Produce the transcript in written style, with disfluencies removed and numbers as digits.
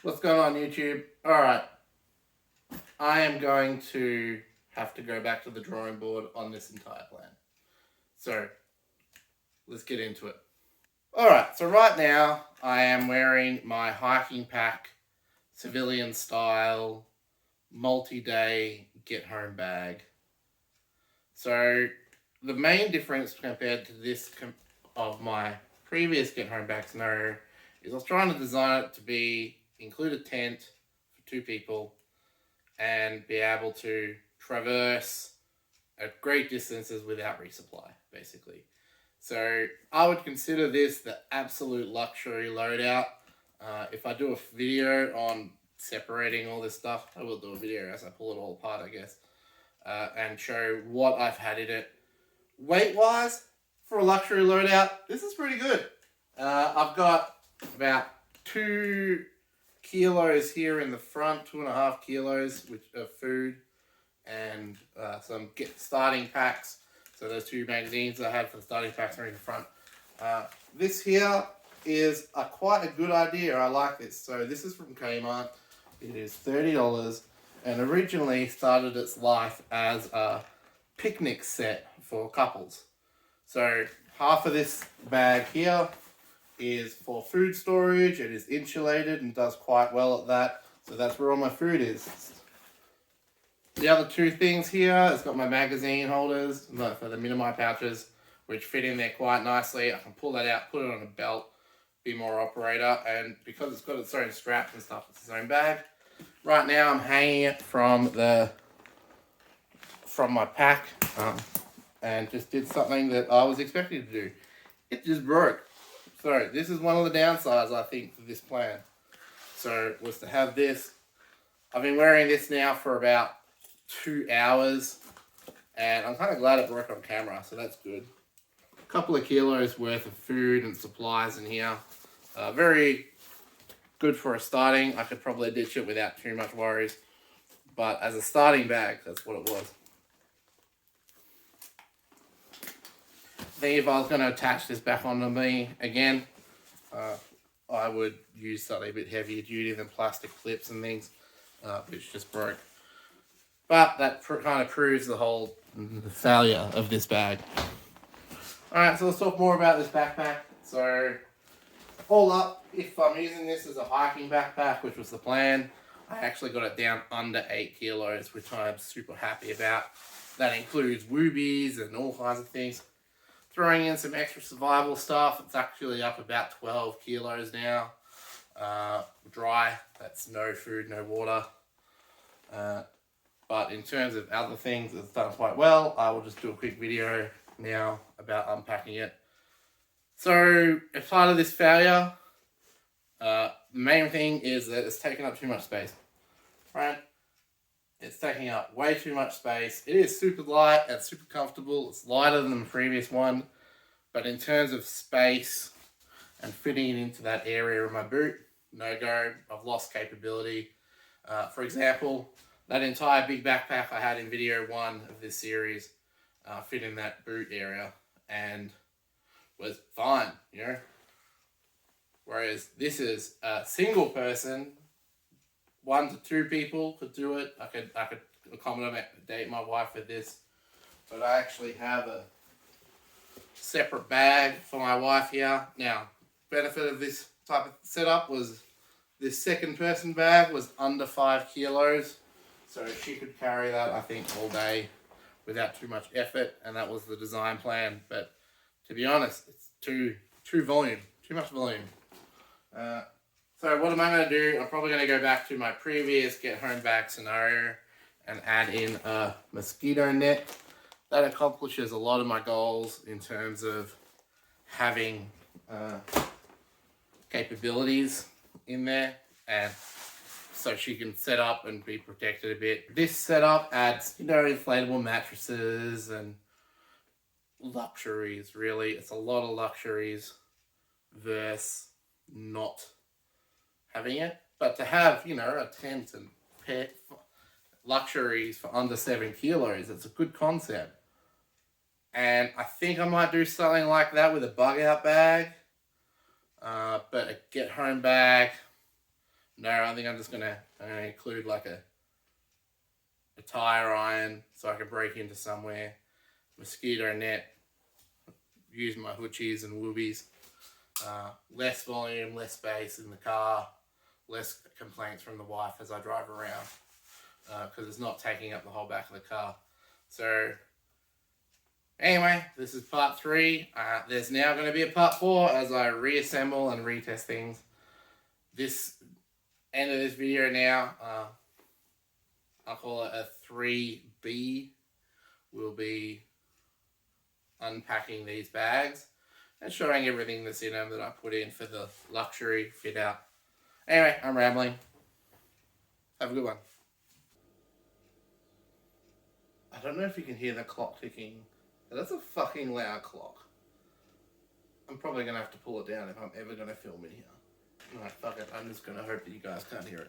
What's going on, YouTube? Alright, I am going to have to go back to the drawing board on this entire plan. So, let's get into it. Alright, so right now I am wearing my hiking pack, civilian style, multi-day get-home bag. So, the main difference compared to this of my previous get-home bag scenario is I was trying to design it to include a tent for 2 people and be able to traverse at great distances without resupply, basically. So I would consider this the absolute luxury loadout. If I do a video on separating all this stuff, I will do a video as I pull it all apart, I guess, and show what I've had in it. Weight-wise, for a luxury loadout, this is pretty good. I've got about 2 kilos here in the front, 2.5 kilos of food, and some starting packs. So those 2 magazines I had for the starting packs are in the front. This here is quite a good idea. I like this. So this is from Kmart. It is $30 and originally started its life as a picnic set for couples. So half of this bag here is for food storage. It is insulated and does quite well at that. So that's where all my food is. The other 2 things here, it's got my magazine holders for the Minimi pouches, which fit in there quite nicely. I can pull that out, put it on a belt, be more operator, and because it's got its own straps and stuff, it's its own bag. Right now I'm hanging it from my pack and just did something that I was expecting to do. It just broke. So this is one of the downsides, I think, for this plan. So was to have this. I've been wearing this now for about 2 hours, and I'm kind of glad it broke on camera, so that's good. A couple of kilos worth of food and supplies in here. Very good for a starting. I could probably ditch it without too much worries, but as a starting bag, that's what it was. I think if I was going to attach this back onto me again, I would use something a bit heavier duty than plastic clips and things, which just broke. But that kind of proves the whole failure of this bag. Alright, so let's talk more about this backpack. So, all up, if I'm using this as a hiking backpack, which was the plan, I actually got it down under 8 kilos, which I'm super happy about. That includes woobies and all kinds of things. Throwing in some extra survival stuff, it's actually up about 12 kilos now. Dry, that's no food, no water. But in terms of other things, it's done quite well. I will just do a quick video now about unpacking it. So, as part of this failure, the main thing is that it's taking up too much space. Right? It's taking up way too much space. It is super light and super comfortable. It's lighter than the previous one. But in terms of space and fitting it into that area of my boot, no go. I've lost capability. For example, that entire big backpack I had in video 1 of this series fit in that boot area and was fine, you know. Whereas this is a single person, 1 to 2 people could do it. I could accommodate my wife with this, but I actually have a separate bag for my wife here. Now, benefit of this type of setup was this second person bag was under 5 kilos. So she could carry that, I think, all day without too much effort, and that was the design plan. But to be honest, it's too much volume. So what am I going to do? I'm probably going to go back to my previous get-home bag scenario and add in a mosquito net. That accomplishes a lot of my goals in terms of having capabilities in there, and so she can set up and be protected a bit. This setup adds, inflatable mattresses and luxuries, really. It's a lot of luxuries versus not having it. But to have, a tent and pet luxuries for under 7 kilos, it's a good concept. And I think I might do something like that with a bug out bag. But a get home bag No, I think I'm gonna include like a tire iron so I can break into somewhere, mosquito net, use my hoochies and woobies. Less volume, less space in the car, less complaints from the wife as I drive around because it's not taking up the whole back of the car. So anyway, this is part 3. There's now going to be a part 4 as I reassemble and retest things. This end of this video now, I'll call it a 3B, will be unpacking these bags and showing everything that's in them that I put in for the luxury fit out. Anyway, I'm rambling. Have a good one. I don't know if you can hear the clock ticking. That's a fucking loud clock. I'm probably going to have to pull it down if I'm ever going to film in here. Alright, fuck it. I'm just going to hope that you guys can't hear it.